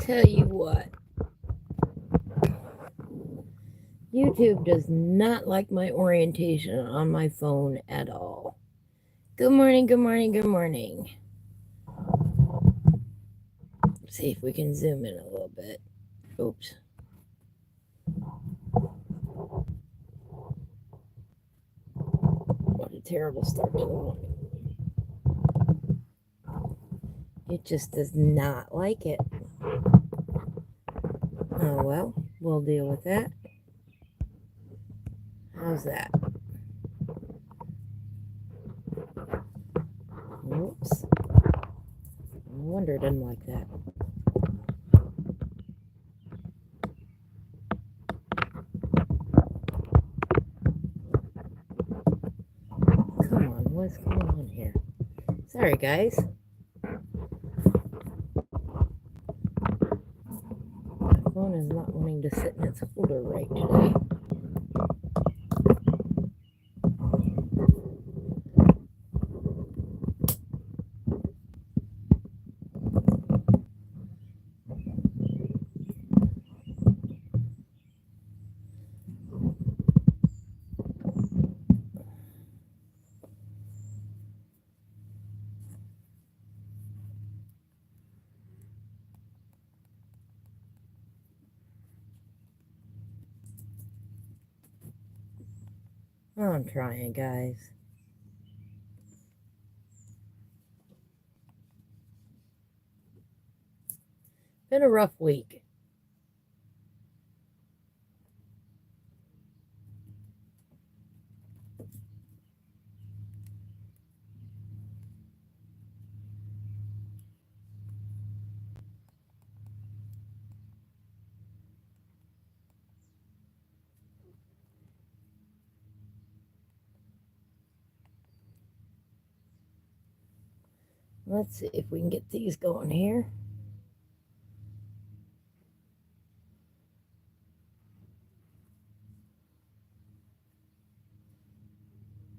tell you what, YouTube does not like my orientation on my phone at all. Good morning, good morning, good morning. See if we can zoom in a little bit. Oops. What a terrible start to the morning. It just does not like it. Oh well, we'll deal with that. How's that? Oops. No wonder it didn't like that. Come on, what's going on here? Sorry, guys. My phone is not wanting to sit in its holder right today. I'm trying, guys. Been a rough week. Let's see if we can get these going here.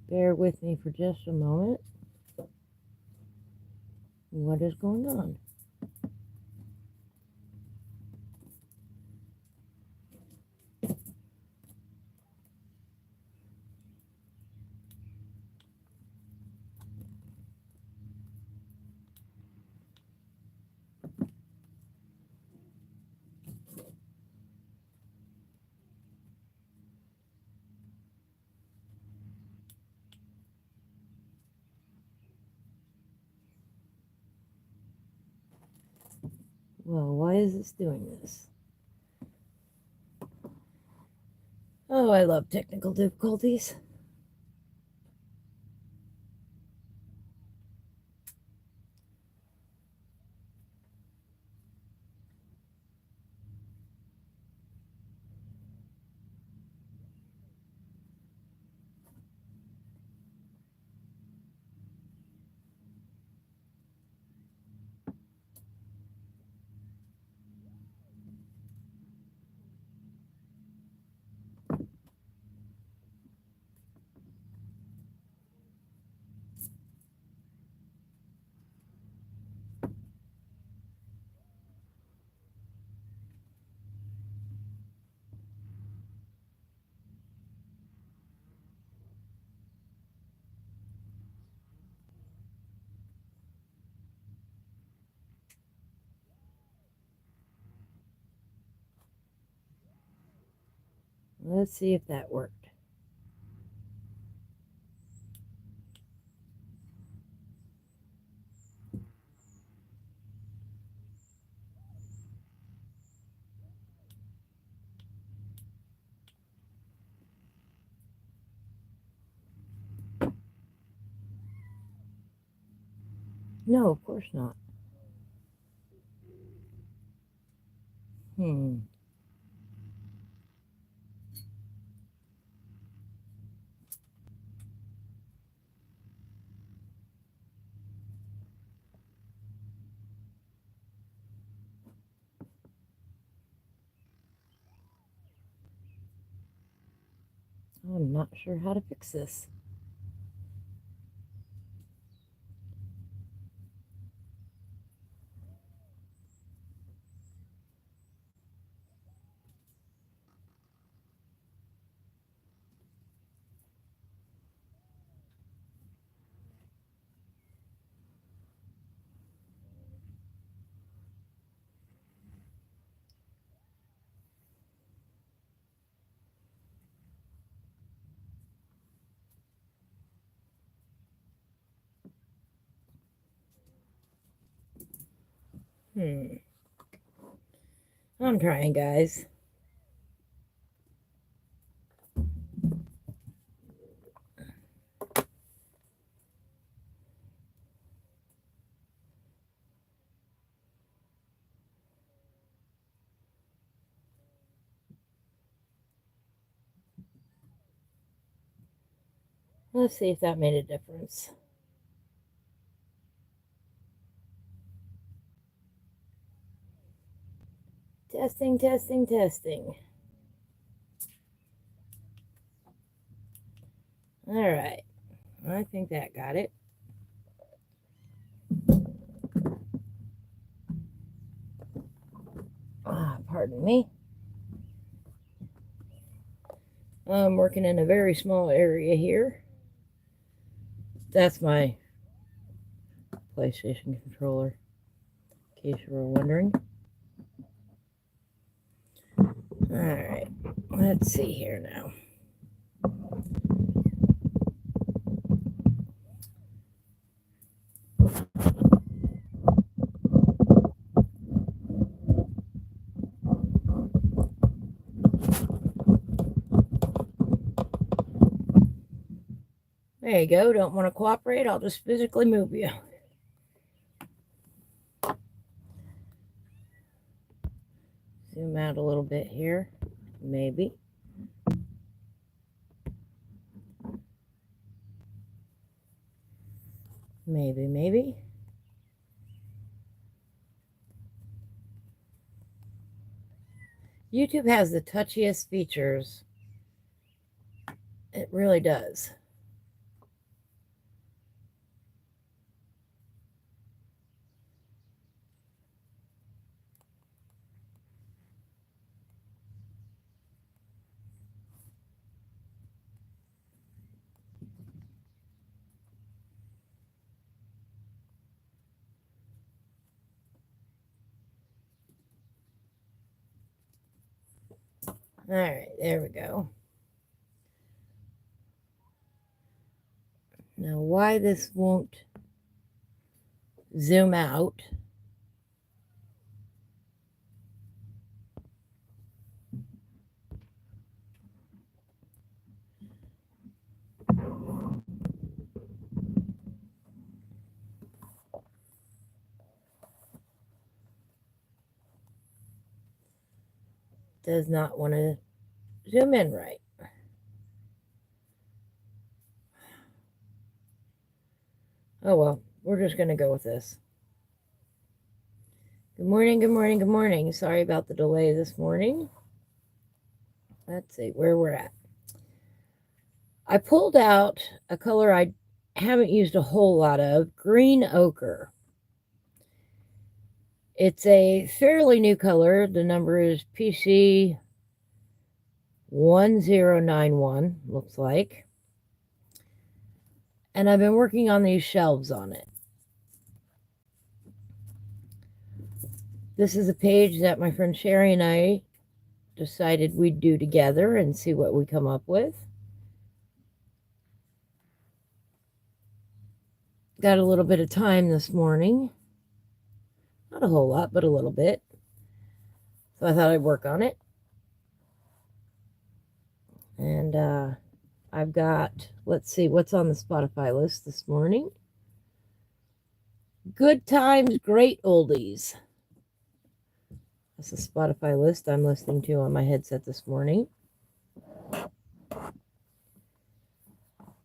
Bear with me for just a moment. What is going on? Well, why is this doing this? Oh, I love technical difficulties. Let's see if that worked. No, of course not. I'm not sure how to fix this. I'm trying, guys. Let's see if that made a difference. Testing, testing, testing. All right. I think that got it. Pardon me. I'm working in a very small area here. That's my PlayStation controller, in case you were wondering. Alright, let's see here now. There you go. Don't want to cooperate? I'll just physically move you. Zoom out a little bit here. Maybe. Maybe. YouTube has the touchiest features. It really does. All right, there we go. Now, why this won't zoom out? Does not want to zoom in right. Oh well, we're just going to go with this. Good morning, good morning, good morning. Sorry about the delay this morning. Let's see where we're at. I pulled out a color I haven't used a whole lot of, Green Ochre. It's a fairly new color. The number is PC 1091, looks like. And I've been working on these shelves on it. This is a page that my friend Sherry and I decided we'd do together and see what we come up with. Got a little bit of time this morning. Not a whole lot, but a little bit. So I thought I'd work on it. And I've got, let's see, what's on the Spotify list this morning. Good Times, Great Oldies. That's the Spotify list I'm listening to on my headset this morning.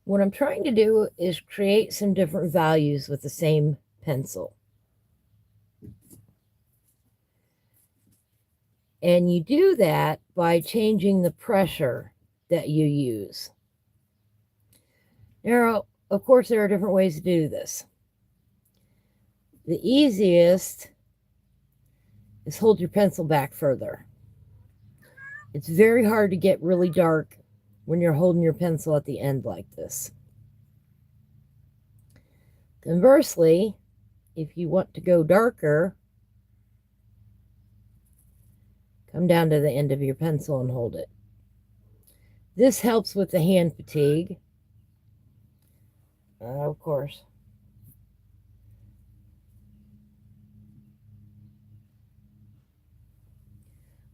What I'm trying to do is create some different values with the same pencil. And you do that by changing the pressure that you use. Now, of course, there are different ways to do this. The easiest is hold your pencil back further. It's very hard to get really dark when you're holding your pencil at the end like this. Conversely, if you want to go darker, come down to the end of your pencil and hold it. This helps with the hand fatigue. Of course.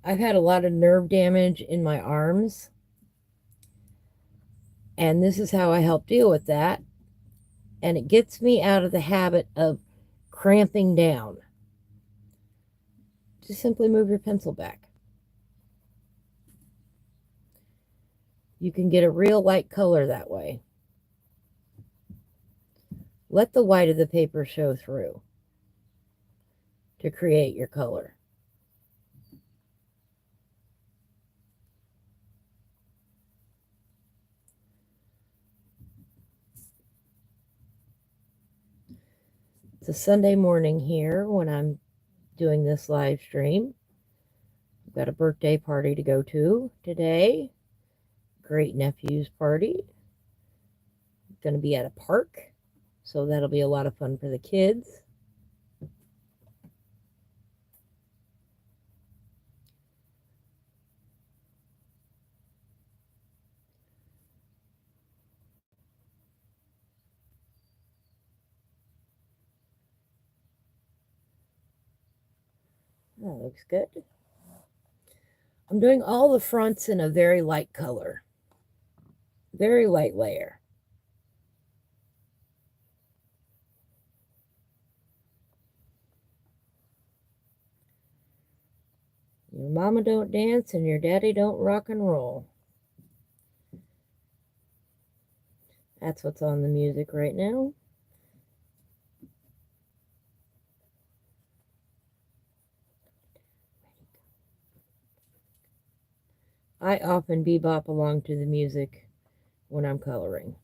I've had a lot of nerve damage in my arms, and this is how I help deal with that. And it gets me out of the habit of cramping down. Just simply move your pencil back. You can get a real light color that way. Let the white of the paper show through to create your color. It's a Sunday morning here when I'm doing this live stream. I've got a birthday party to go to today. Great nephew's party. Going to be at a park, so that'll be a lot of fun for the kids. That looks good. I'm doing all the fronts in a very light color. Very light layer. Your mama don't dance and your daddy don't rock and roll. That's what's on the music right now. I often bebop along to the music when I'm coloring.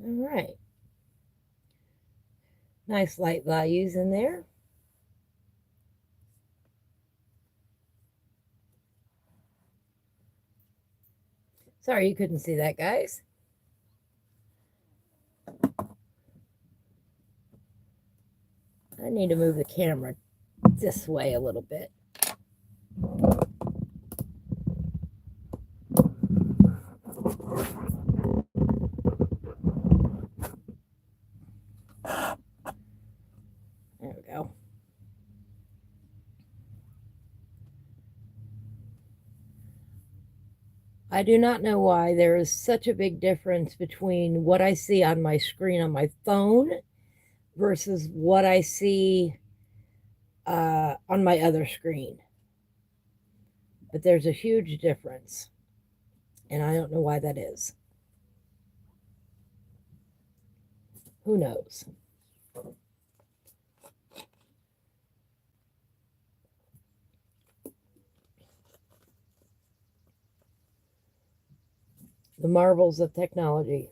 All right. Nice light values in there. Sorry you couldn't see that, guys. I need to move the camera this way a little bit. There we go. I do not know why there is such a big difference between what I see on my screen on my phone versus what I see on my other screen. But there's a huge difference, and I don't know why that is. Who knows? The marvels of technology.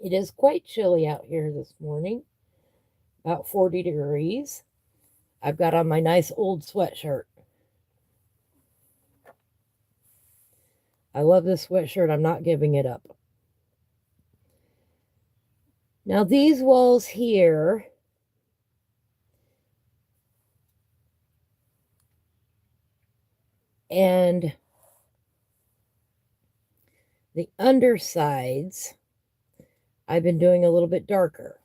It is quite chilly out here this morning, about 40 degrees. I've got on my nice old sweatshirt. I love this sweatshirt. I'm not giving it up. Now these walls here and the undersides, I've been doing a little bit darker.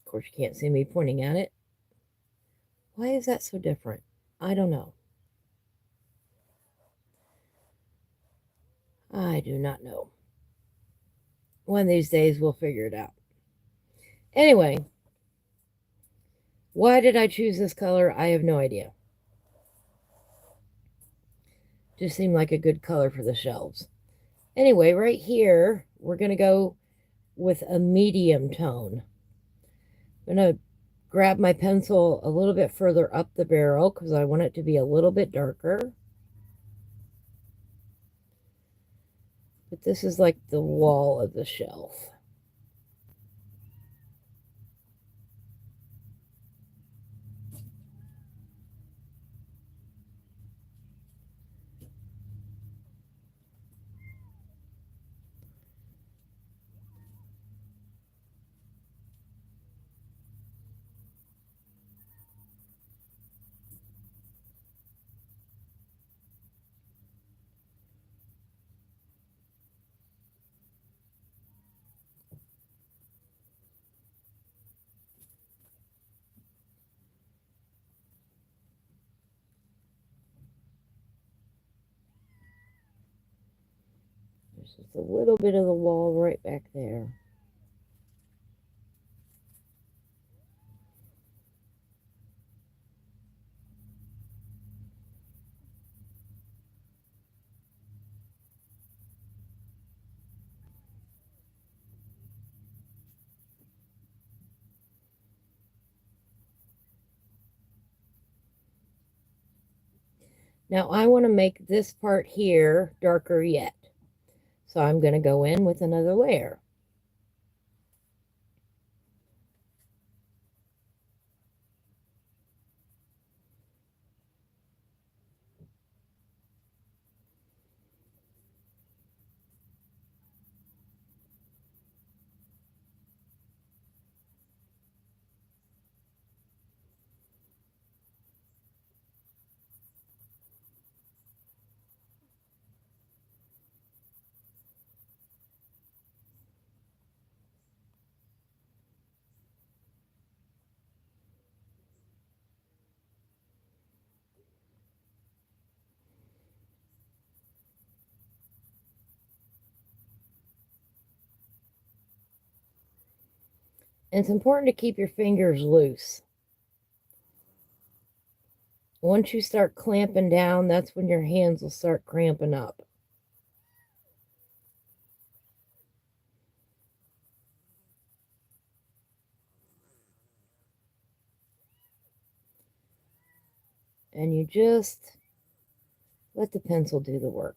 Of course, you can't see me pointing at it. Why is that so different? I don't know. I do not know. One of these days, we'll figure it out. Anyway, why did I choose this color? I have no idea. Just seemed like a good color for the shelves. Anyway, right here, we're going to go with a medium tone. I'm going to grab my pencil a little bit further up the barrel because I want it to be a little bit darker. But this is like the wall of the shelf. There's just a little bit of the wall right back there. Now I want to make this part here darker yet. So I'm going to go in with another layer. And it's important to keep your fingers loose. Once you start clamping down, that's when your hands will start cramping up. And you just let the pencil do the work.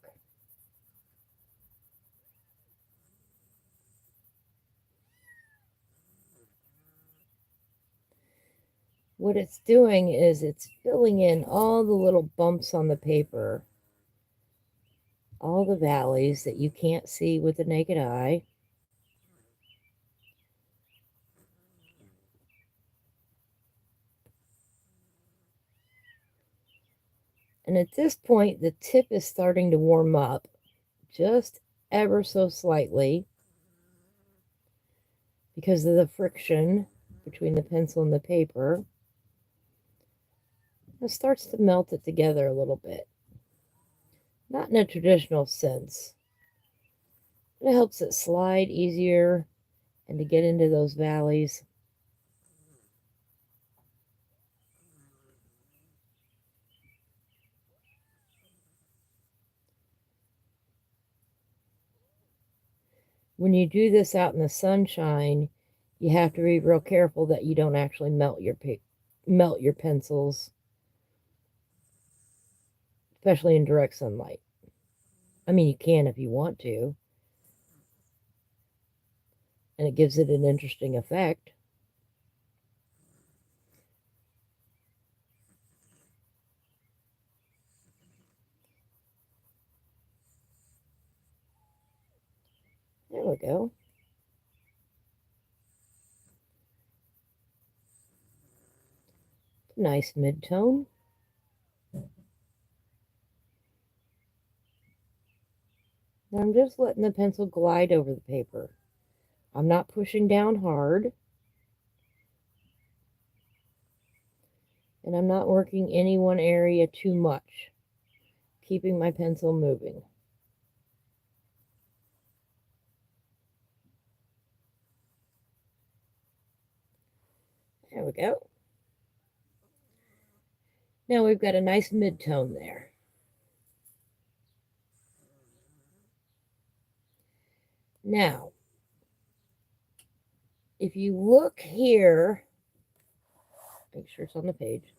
What it's doing is it's filling in all the little bumps on the paper, all the valleys that you can't see with the naked eye. And at this point, the tip is starting to warm up just ever so slightly because of the friction between the pencil and the paper. It starts to melt it together a little bit. Not in a traditional sense. It helps it slide easier and to get into those valleys. When you do this out in the sunshine, you have to be real careful that you don't actually melt your pencils, especially in direct sunlight. I mean, you can if you want to. And it gives it an interesting effect. There we go. Nice mid-tone. Now I'm just letting the pencil glide over the paper. I'm not pushing down hard. And I'm not working any one area too much. Keeping my pencil moving. There we go. Now we've got a nice mid-tone there. Now, if you look here, make sure it's on the page,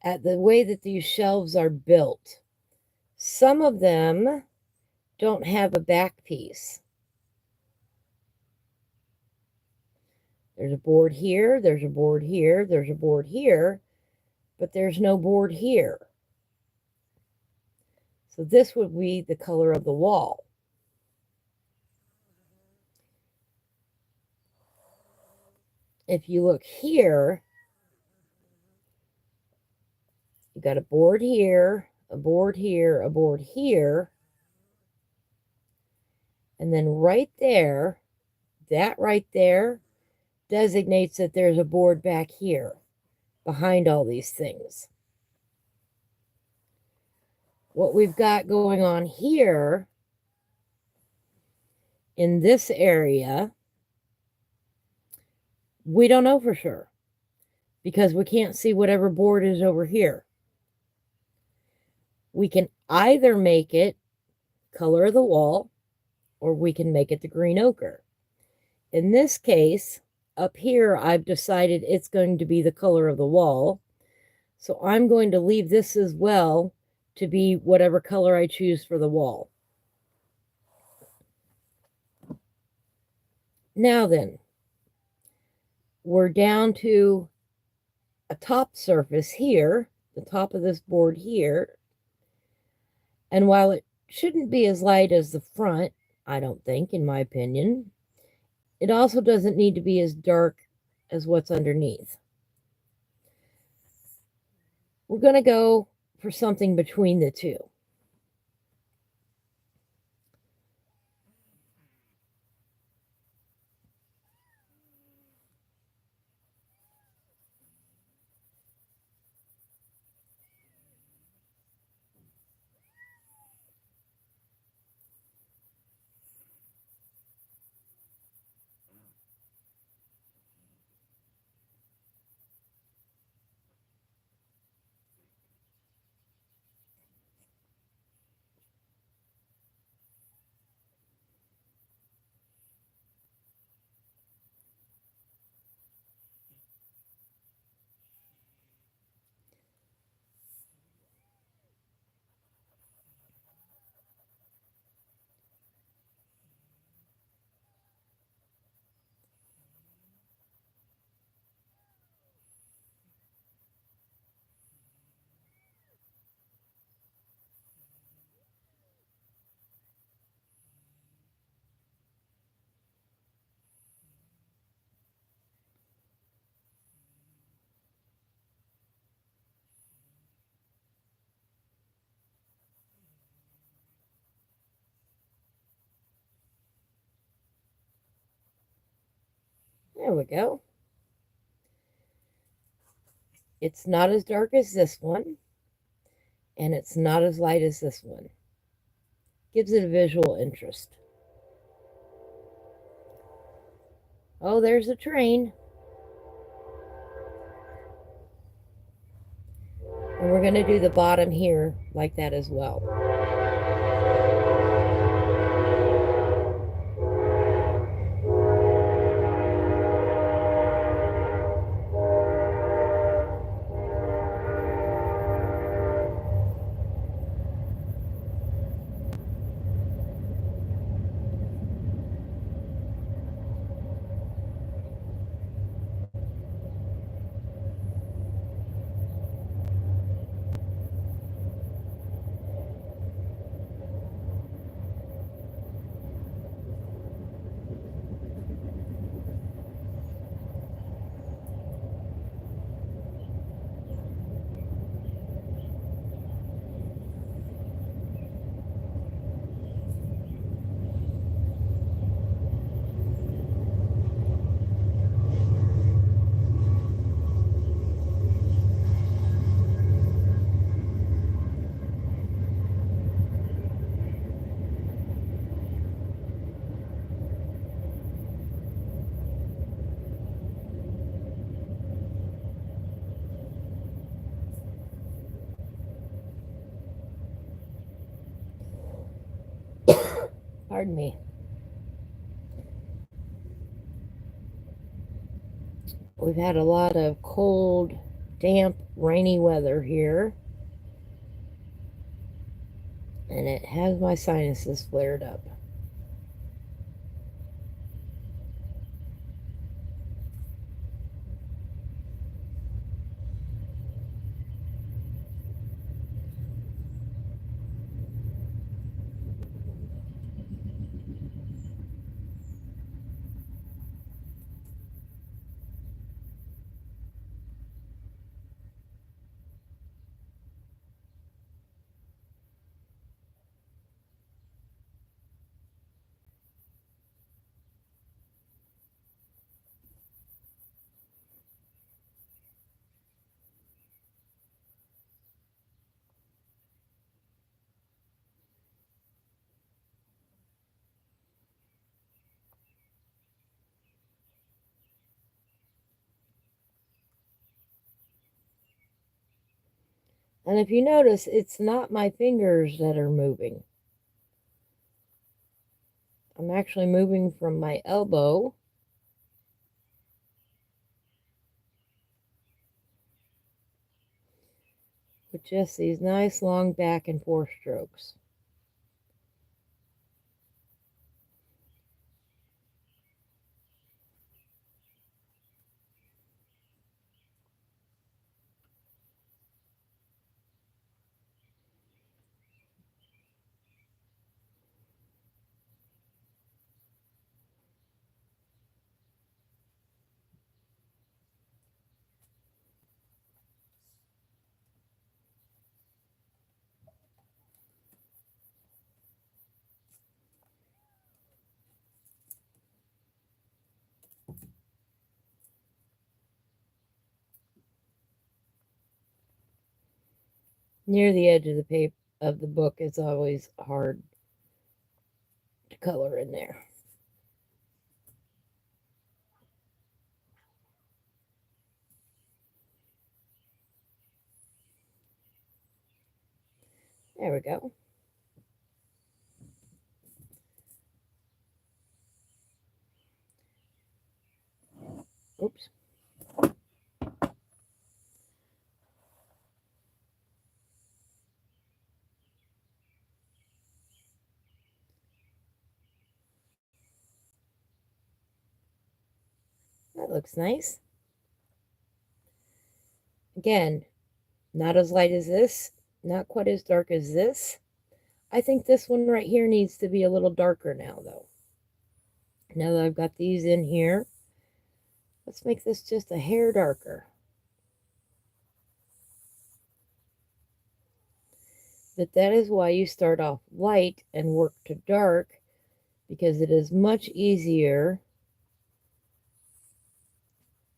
at the way that these shelves are built, some of them don't have a back piece. There's a board here, there's a board here, there's a board here, but there's no board here. So this would be the color of the wall. If you look here, you've got a board here, a board here, a board here, and then right there, that right there designates that there's a board back here behind all these things. What we've got going on here in this area, we don't know for sure because we can't see whatever board is over here. We can either make it color of the wall or we can make it the green ochre. In this case, up here, I've decided it's going to be the color of the wall. So I'm going to leave this as well to be whatever color I choose for the wall. Now then, we're down to a top surface here, the top of this board here. And while it shouldn't be as light as the front, I don't think, in my opinion, it also doesn't need to be as dark as what's underneath. We're going to go for something between the two. There we go. It's not as dark as this one, and it's not as light as this one. Gives it a visual interest. Oh, there's a train. And we're going to do the bottom here like that as well. Pardon me. We've had a lot of cold, damp, rainy weather here, and it has my sinuses flared up. And if you notice, it's not my fingers that are moving. I'm actually moving from my elbow with just these nice long back and forth strokes. Near the edge of the paper of the book, it's always hard to color in there. There we go. Oops. That looks nice. Again, not as light as this, not quite as dark as this. I think this one right here needs to be a little darker now, though. Now that I've got these in here, let's make this just a hair darker. But that is why you start off light and work to dark, because it is much easier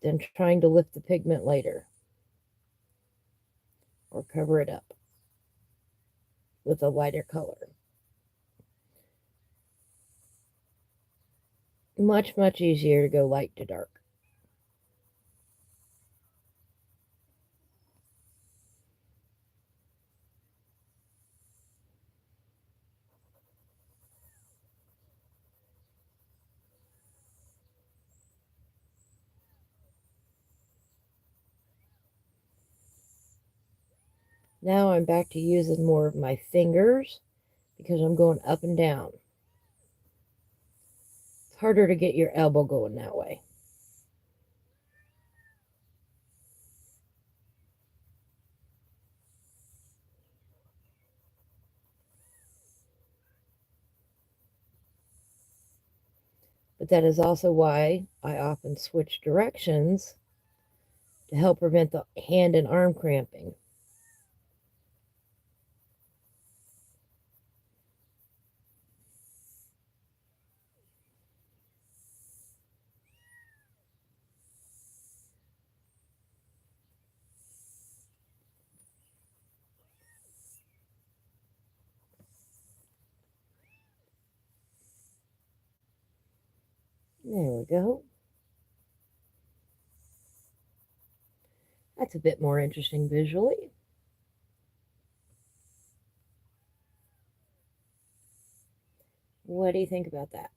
than trying to lift the pigment later or cover it up with a lighter color. Much, much easier to go light to dark. Now I'm back to using more of my fingers because I'm going up and down. It's harder to get your elbow going that way. But that is also why I often switch directions to help prevent the hand and arm cramping. There we go. That's a bit more interesting visually. What What do you think about that?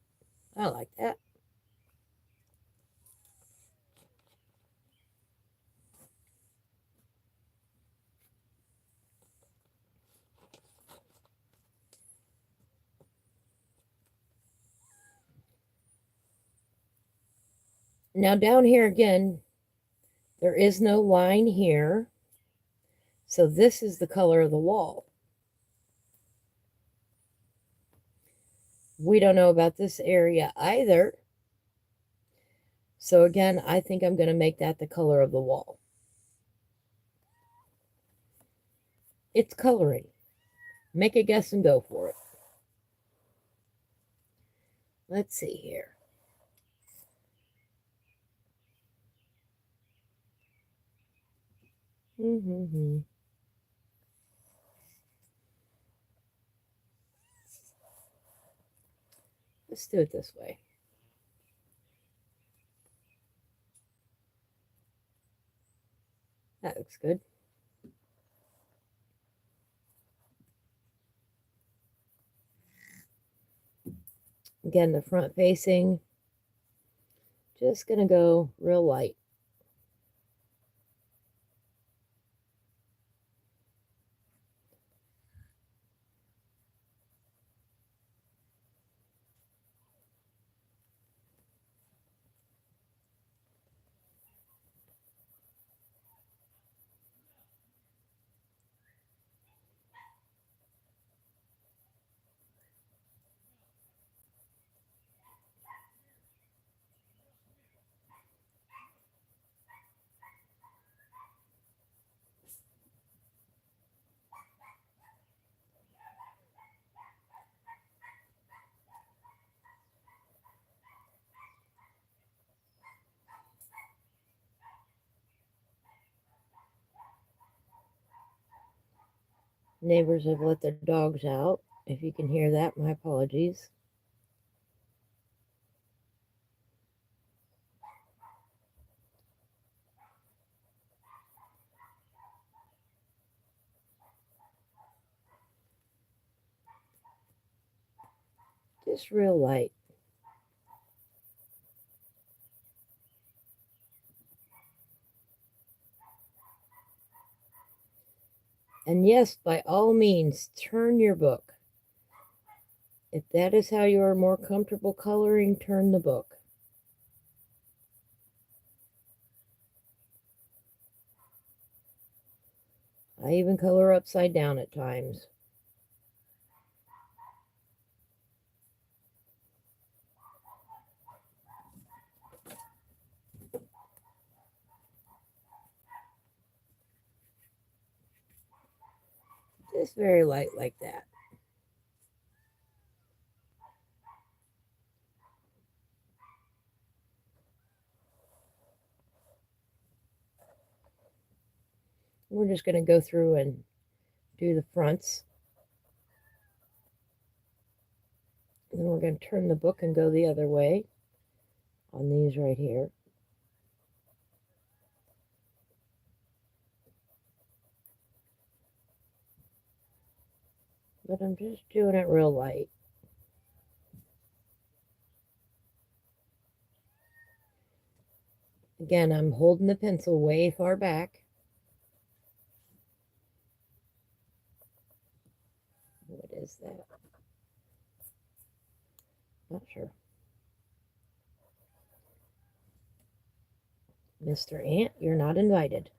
I like that. Now down here again, there is no line here. So this is the color of the wall. We don't know about this area either. So again, I think I'm going to make that the color of the wall. It's coloring. Make a guess and go for it. Let's see here. Let's do it this way. That looks good. Again, the front facing, just going to go real light. Neighbors have let their dogs out. If you can hear that, my apologies. Just real light. And yes, by all means, turn your book. If that is how you are more comfortable coloring, turn the book. I even color upside down at times. Just very light like that. We're just going to go through and do the fronts. And then we're going to turn the book and go the other way on these right here. But I'm just doing it real light. Again, I'm holding the pencil way far back. What is that? Not sure. Mr. Ant, you're not invited.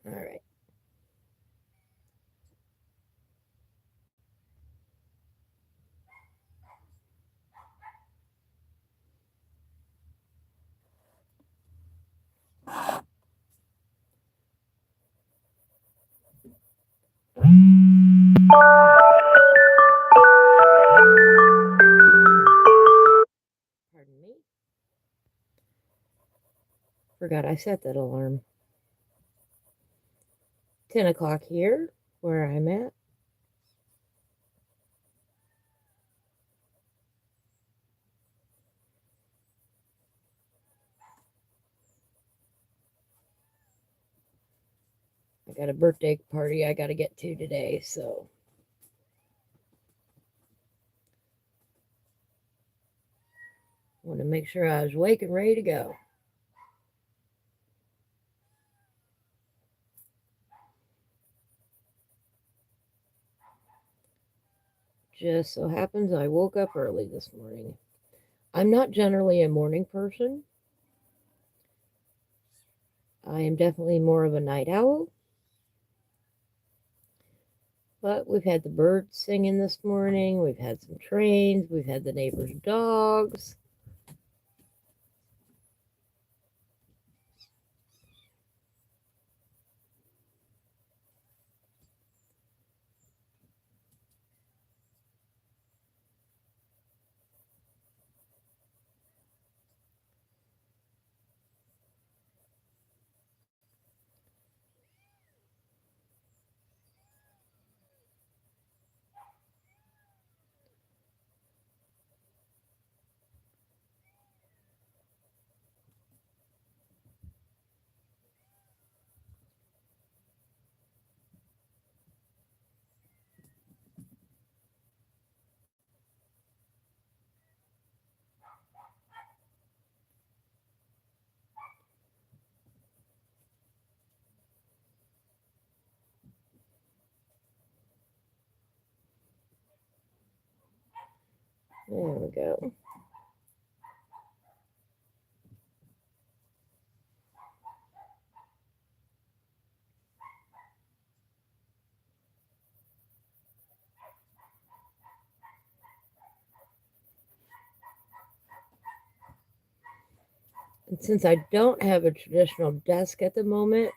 All right. Pardon me. Forgot I set that alarm. 10 o'clock here, where I'm at. I got a birthday party I got to get to today, so I want to make sure I was awake and ready to go. Just so happens I woke up early this morning. I'm not generally a morning person. I am definitely more of a night owl. But we've had the birds singing this morning. We've had some trains. We've had the neighbors' dogs. There we go. And since I don't have a traditional desk at the moment,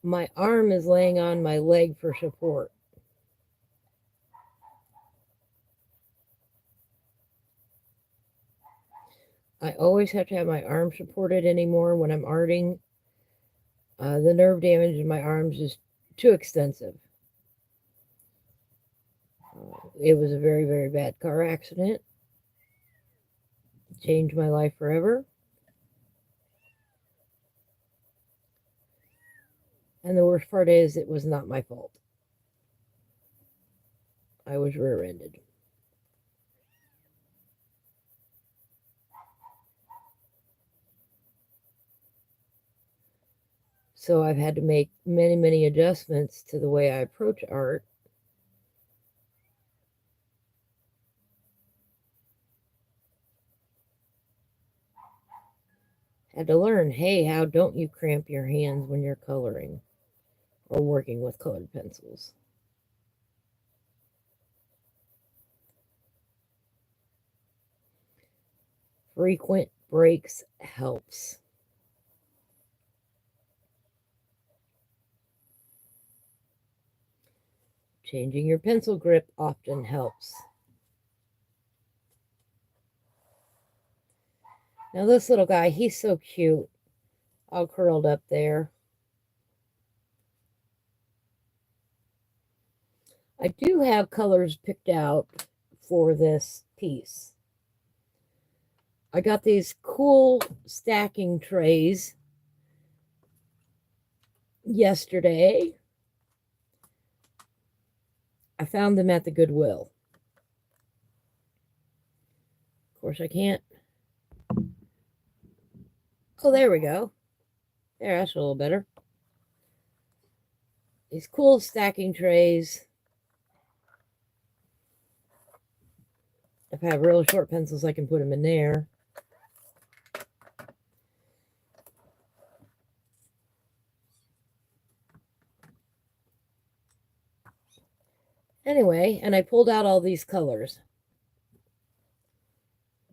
my arm is laying on my leg for support. I always have to have my arm supported anymore when I'm arting. The nerve damage in my arms is too extensive. It was a very, very bad car accident. It changed my life forever. And the worst part is it was not my fault. I was rear-ended. So I've had to make many, many adjustments to the way I approach art. Had to learn, hey, how don't you cramp your hands when you're coloring or working with colored pencils? Frequent breaks helps. Changing your pencil grip often helps. Now this little guy, he's so cute, all curled up there. I do have colors picked out for this piece. I got these cool stacking trays yesterday. I found them at the Goodwill. Of course, I can't. Oh, there we go. There, that's a little better. These cool stacking trays. If I have really short pencils, I can put them in there. Anyway, and I pulled out all these colors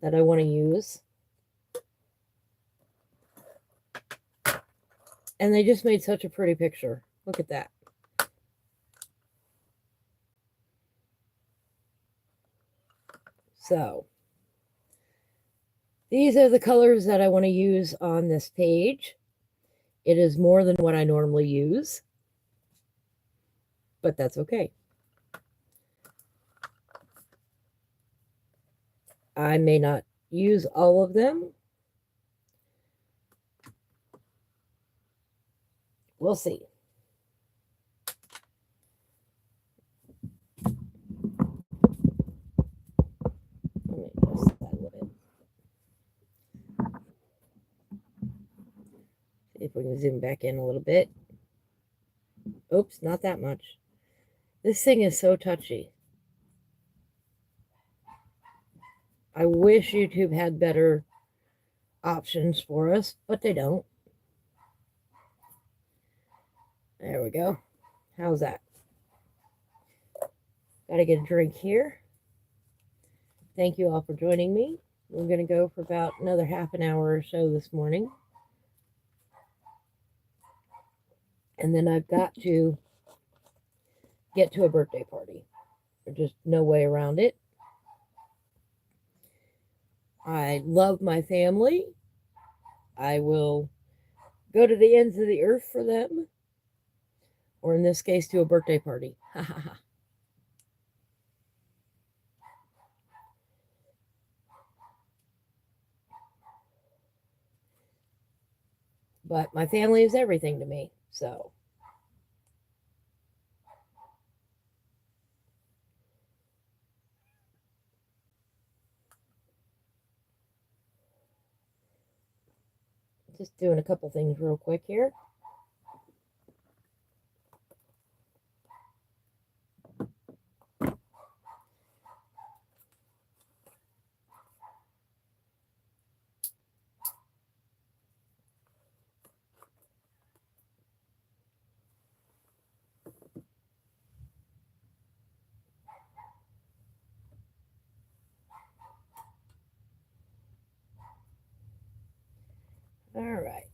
that I want to use. And they just made such a pretty picture. Look at that. So, these are the colors that I want to use on this page. It is more than what I normally use, but that's okay. I may not use all of them. we'll see. Let me adjust that a little bit. See if we can zoom back in a little bit. Oops, not that much. This thing is so touchy. I wish YouTube had better options for us, but they don't. There we go. How's that? Gotta get a drink here. Thank you all for joining me. We're going to go for about another half an hour or so this morning. And then I've got to get to a birthday party. There's just no way around it. I love my family. I will go to the ends of the earth for them. Or in this case, to a birthday party. Ha ha ha. But my family is everything to me. So just doing a couple things real quick here. All right.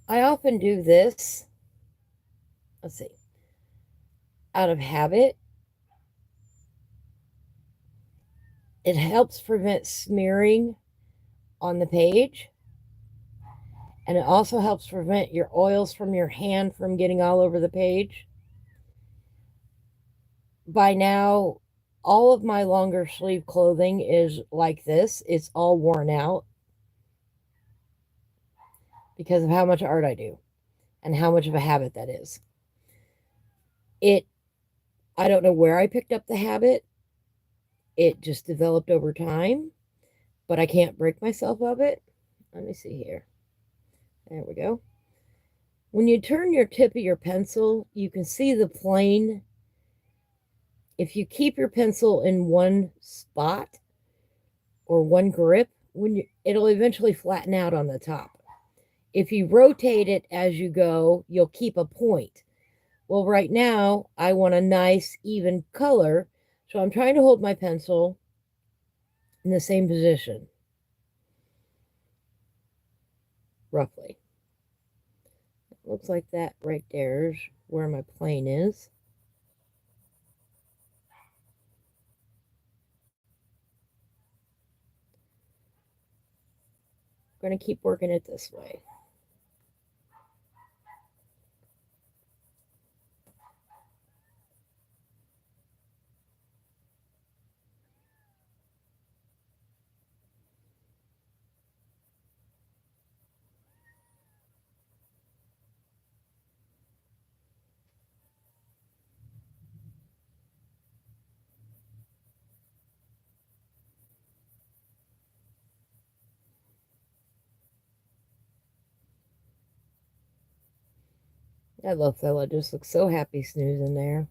I often do this, let's see, out of habit. It helps prevent smearing on the page. And it also helps prevent your oils from your hand from getting all over the page. By now, all of my longer sleeve clothing is like this. It's all worn out because of how much art I do and how much of a habit that is. I don't know where I picked up the habit. It just developed over time, but I can't break myself of it. Let me see here. There we go. When you turn your tip of your pencil, you can see the plane. If you keep your pencil in one spot or one grip, it'll eventually flatten out on the top. If you rotate it as you go, you'll keep a point. Well, right now, I want a nice, even color, so I'm trying to hold my pencil in the same position, roughly. It looks like that right there is where my plane is. I'm going to keep working it this way. That little fella just looks so happy snoozing there.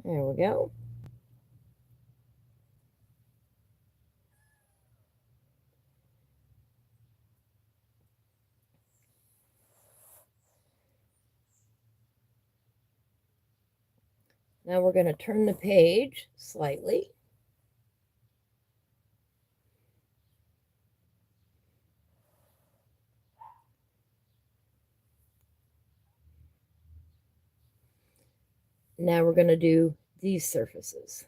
There we go. Now we're going to turn the page slightly. Now we're going to do these surfaces.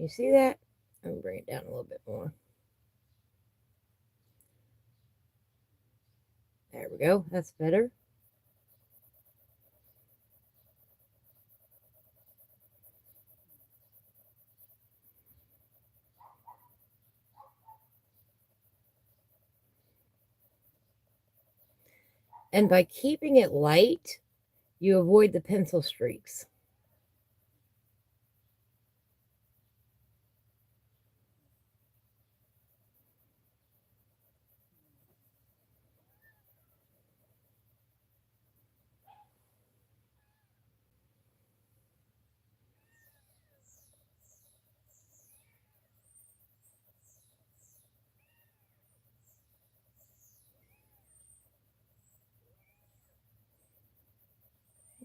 You see that? I'm going to bring it down a little bit more. There we go. That's better. And by keeping it light, you avoid the pencil streaks.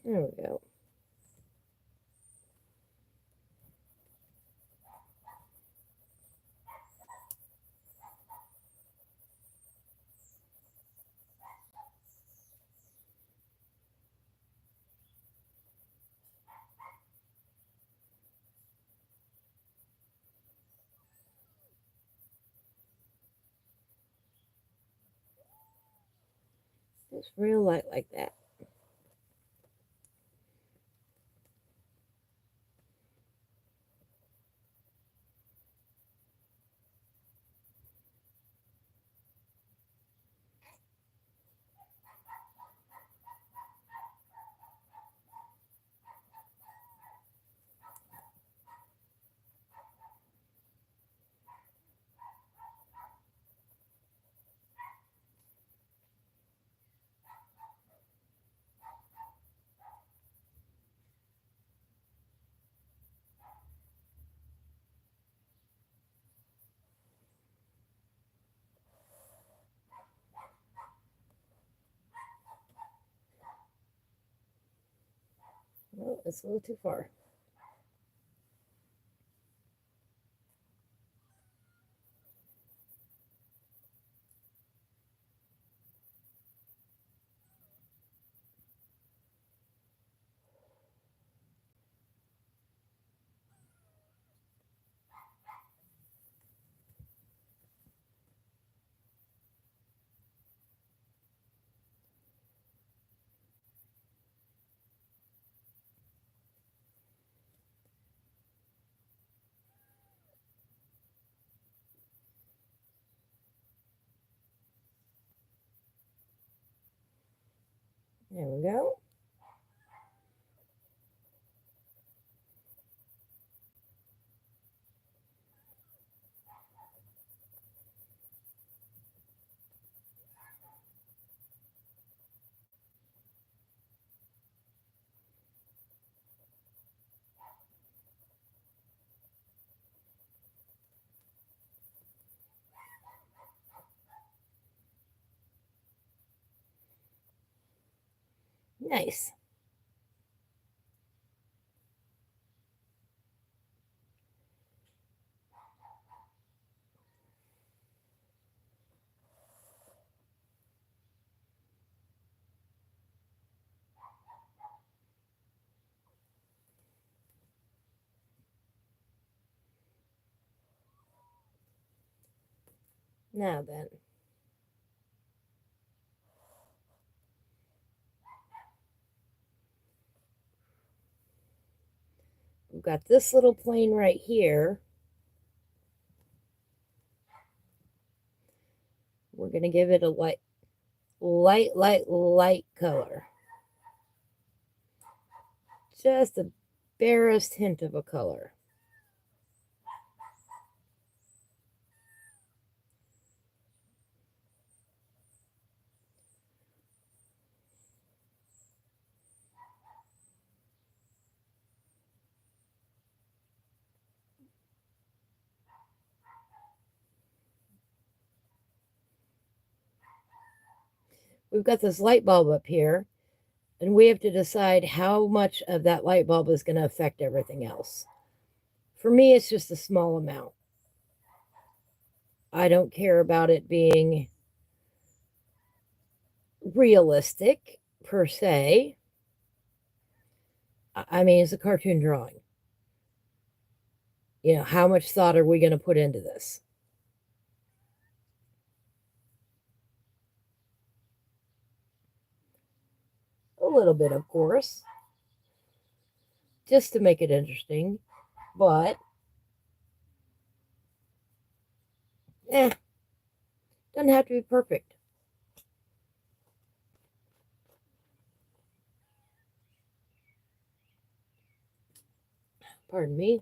There we go. Just real light like that. Oh, it's a little too far. There we go. Nice. Now then. We've got this little plane right here. We're going to give it a light color. Just the barest hint of a color. We've got this light bulb up here, and we have to decide how much of that light bulb is going to affect everything else. For me, it's just a small amount. I don't care about it being realistic per se. I mean, it's a cartoon drawing. You know, how much thought are we going to put into this? A little bit, of course, just to make it interesting, but doesn't have to be perfect. Pardon me.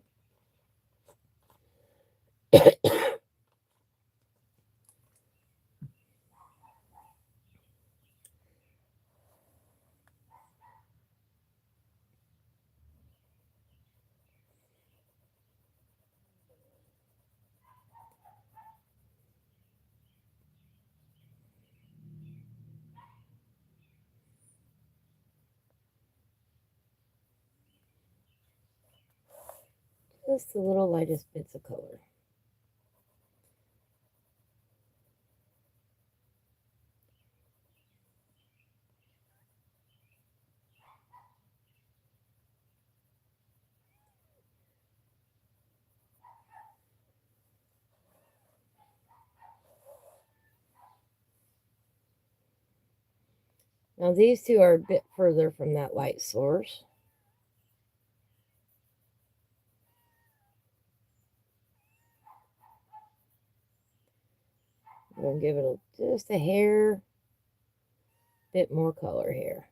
Just the little lightest bits of color. Now these two are a bit further from that light source. I'm going to give it just a hair bit more color here.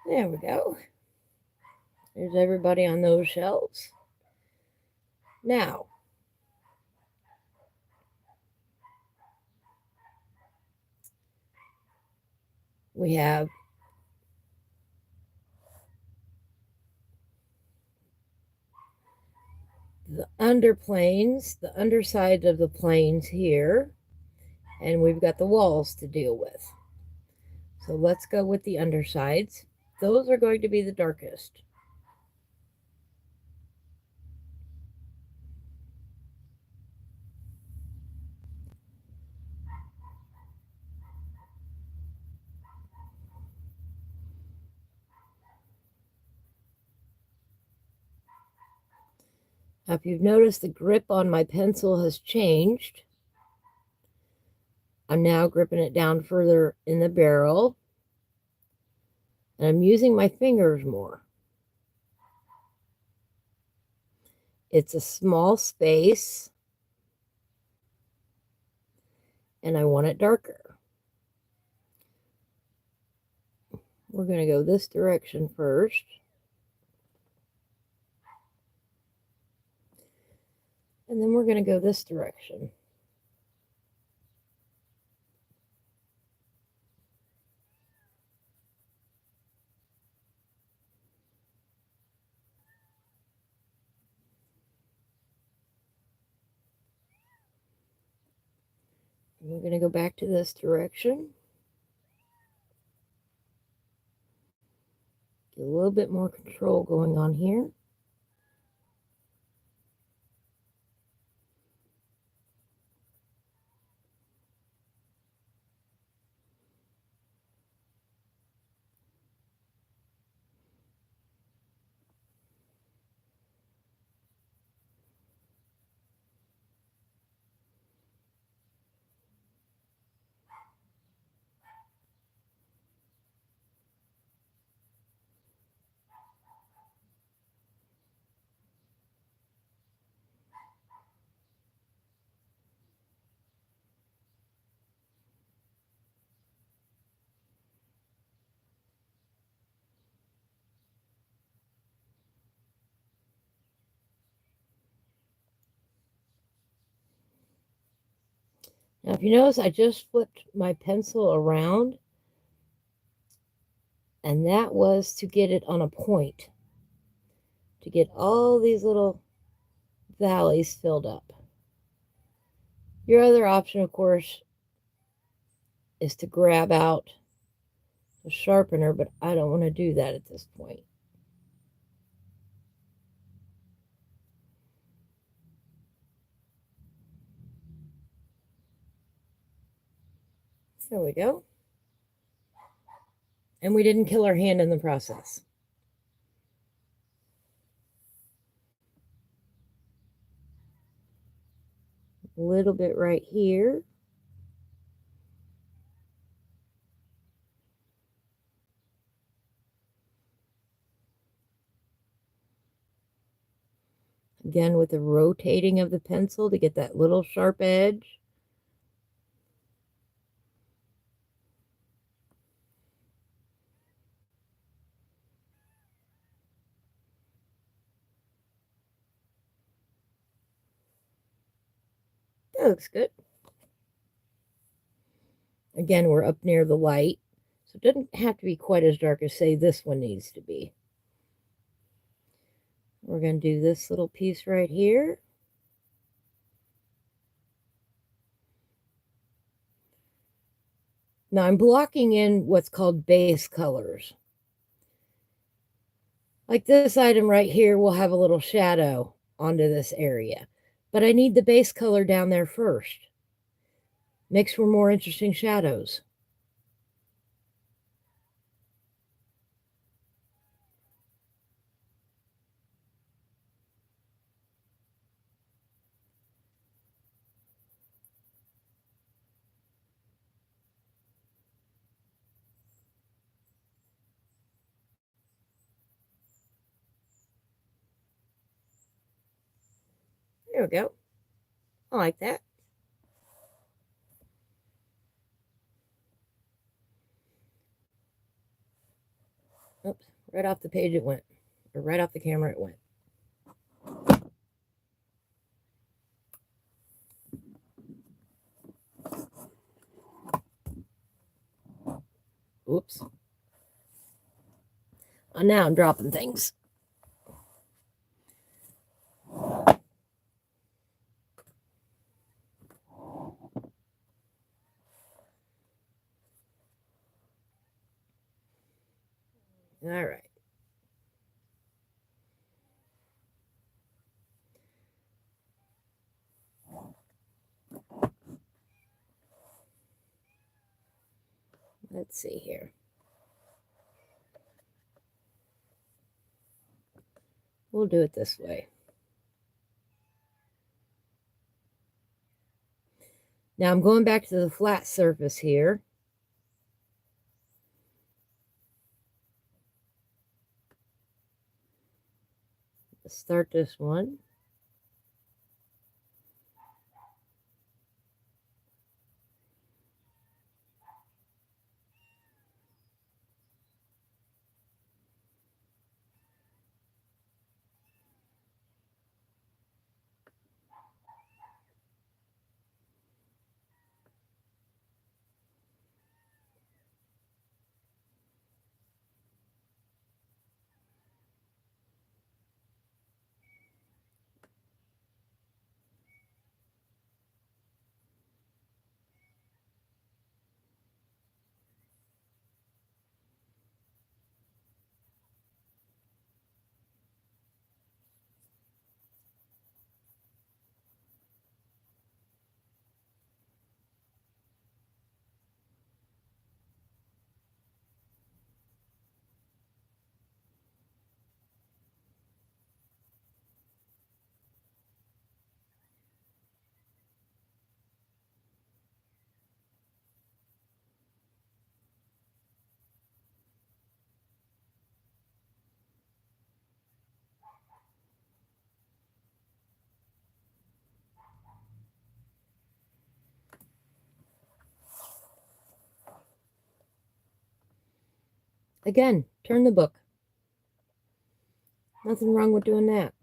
There we go. There's everybody on those shelves. Now, we have the underplanes, the underside of the planes here, and we've got the walls to deal with. So let's go with the undersides. Those are going to be the darkest. Now, if you've noticed, the grip on my pencil has changed. I'm now gripping it down further in the barrel, and I'm using my fingers more. It's a small space, and I want it darker. We're going to go this direction first. And then we're going to go this direction. And we're going to go back to this direction. Get a little bit more control going on here. Now, if you notice, I just flipped my pencil around. And that was to get it on a point, to get all these little valleys filled up. Your other option, of course, is to grab out the sharpener, but I don't want to do that at this point. There we go. And we didn't kill our hand in the process. A little bit right here. Again, with the rotating of the pencil to get that little sharp edge. That looks good. Again, we're up near the light, so it doesn't have to be quite as dark as, say, this one needs to be. We're going to do this little piece right here. Now I'm blocking in what's called base colors. Like this item right here will have a little shadow onto this area, but I need the base color down there first. Makes for more interesting shadows. There we go. I like that. Oops, right off the page it went. Or right off the camera it went. Oops. Oh, now I'm dropping things. All right. Let's see here. We'll do it this way. Now I'm going back to the flat surface here. Let's start this one. Again, turn the book. Nothing wrong with doing that.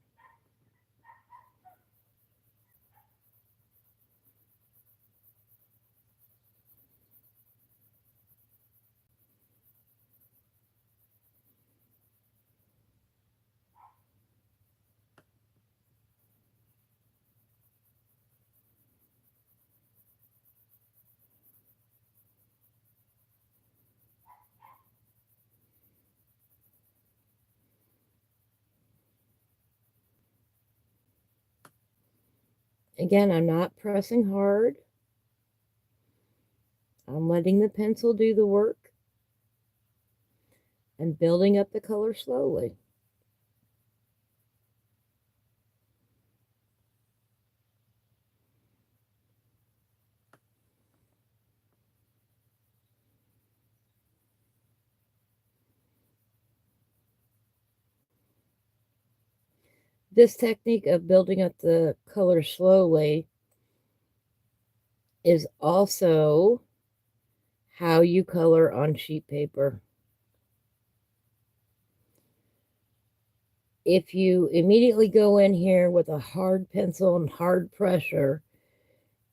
Again, I'm not pressing hard. I'm letting the pencil do the work and building up the color slowly. This technique of building up the color slowly is also how you color on sheet paper. If you immediately go in here with a hard pencil and hard pressure,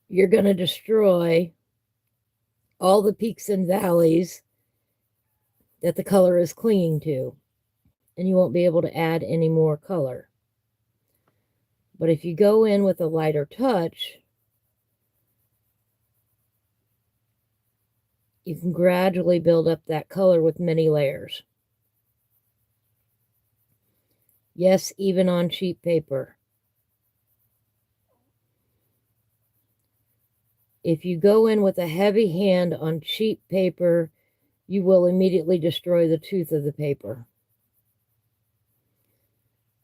you're going to destroy all the peaks and valleys that the color is clinging to, and you won't be able to add any more color. But if you go in with a lighter touch, you can gradually build up that color with many layers. Yes, even on sheet paper. If you go in with a heavy hand on sheet paper, you will immediately destroy the tooth of the paper.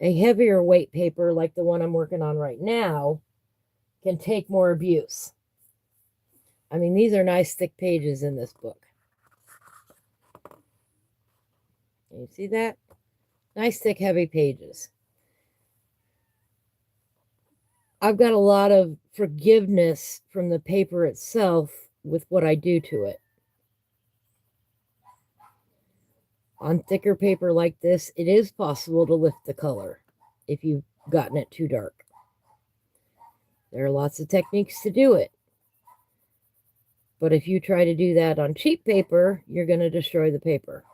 A heavier weight paper, like the one I'm working on right now, can take more abuse. I mean, these are nice thick pages in this book. You see that? Nice thick heavy pages. I've got a lot of forgiveness from the paper itself with what I do to it. On thicker paper like this, it is possible to lift the color if you've gotten it too dark. There are lots of techniques to do it. But if you try to do that on cheap paper, you're going to destroy the paper.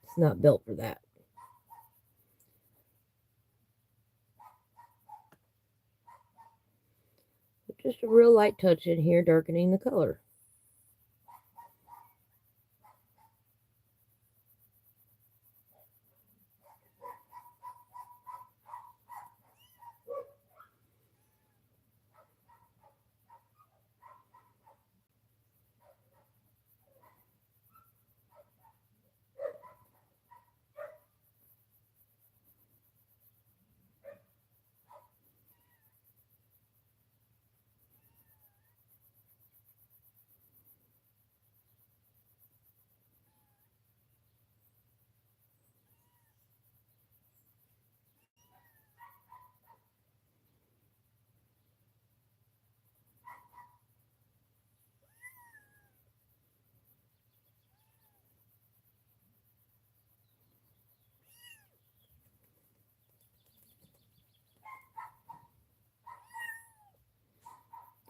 It's not built for that. Just a real light touch in here, darkening the color.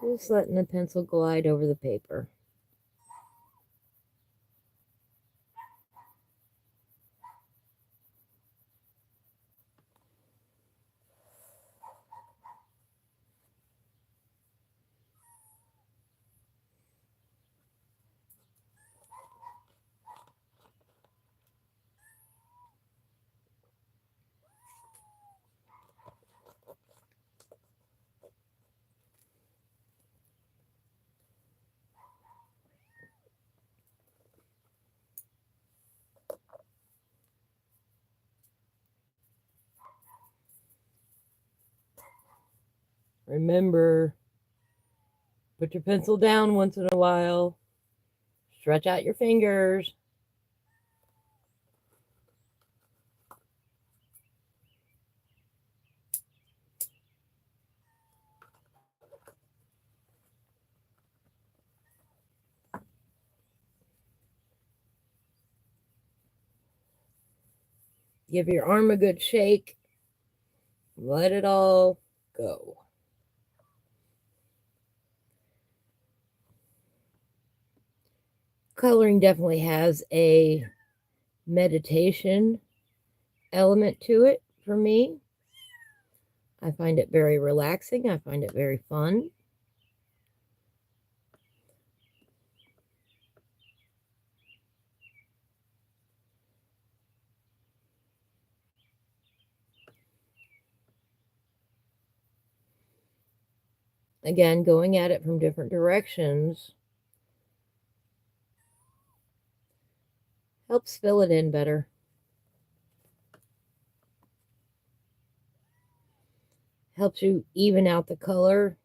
Just letting the pencil glide over the paper. Remember, put your pencil down once in a while. Stretch out your fingers. Give your arm a good shake. Let it all go. Coloring definitely has a meditation element to it for me. I find it very relaxing. I find it very fun. Again, going at it from different directions helps fill it in better. Helps you even out the color.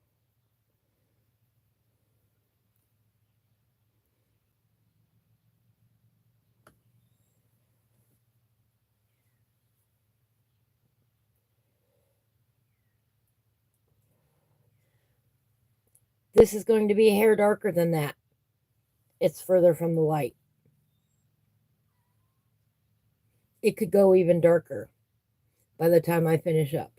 This is going to be a hair darker than that. It's further from the light. It could go even darker by the time I finish up.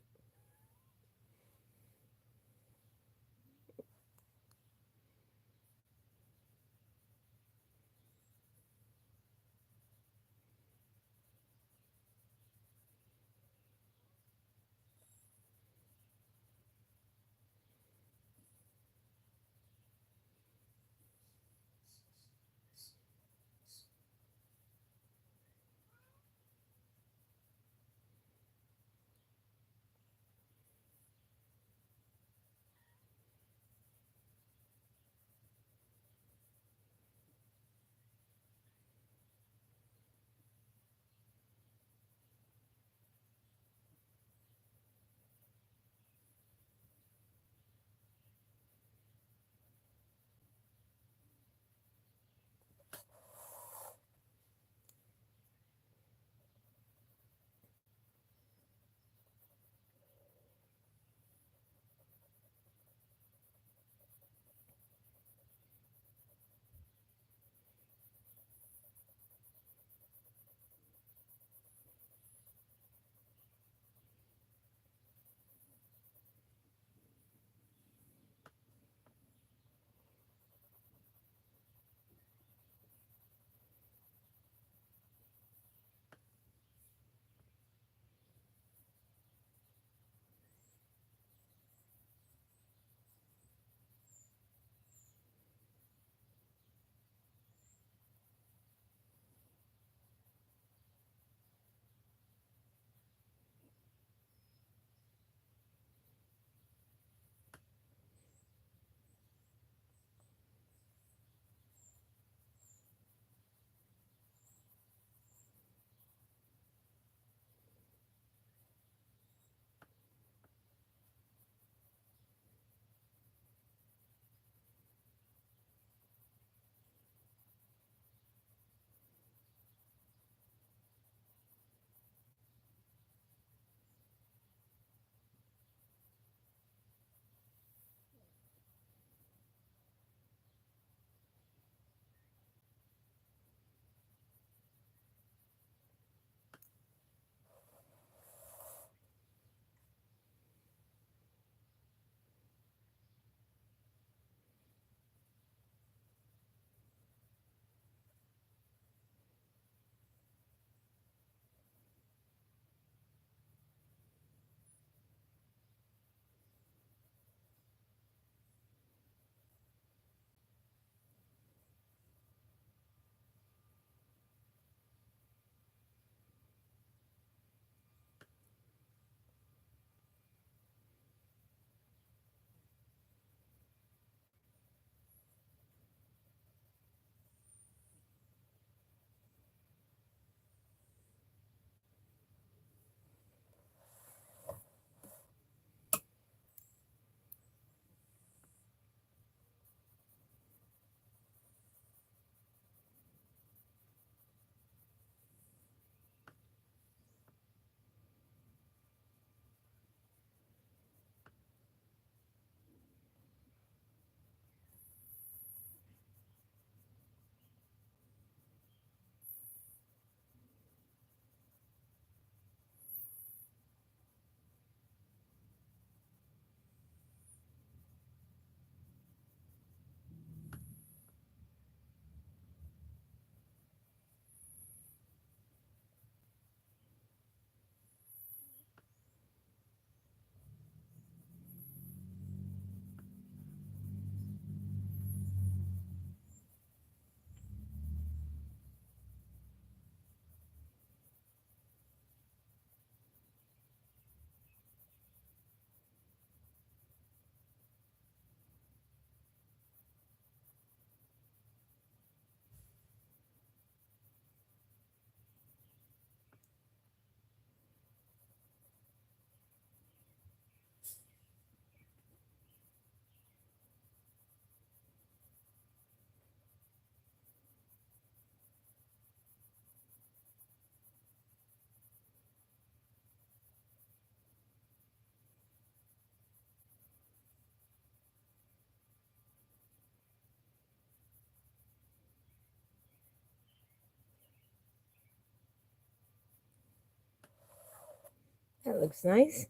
That looks nice.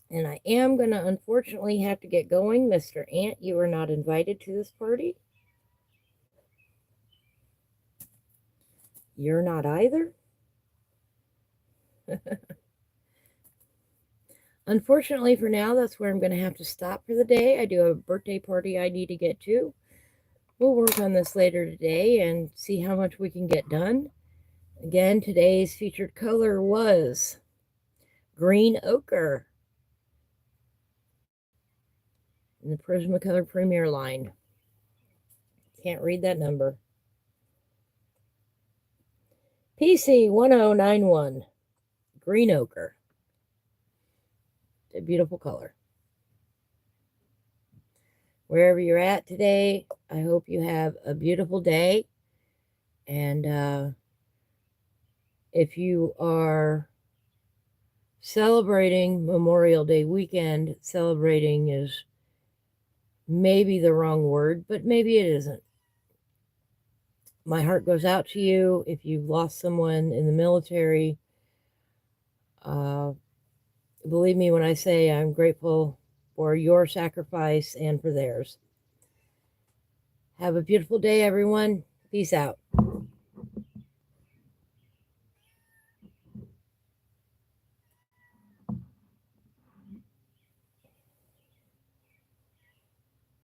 And I am going to unfortunately have to get going. Mr. Ant, you are not invited to this party. You're not either. Unfortunately for now, that's where I'm going to have to stop for the day. I do have a birthday party I need to get to. We'll work on this later today and see how much we can get done. Again, today's featured color was Green Ochre in the Prismacolor Premier line. Can't read that number. PC 1091, Green Ochre. It's a beautiful color. Wherever you're at today, I hope you have a beautiful day. And if you are celebrating Memorial Day weekend, celebrating is maybe the wrong word, but maybe it isn't. My heart goes out to you if you've lost someone in the military. Believe me when I say I'm grateful for your sacrifice and for theirs. Have a beautiful day, everyone. Peace out.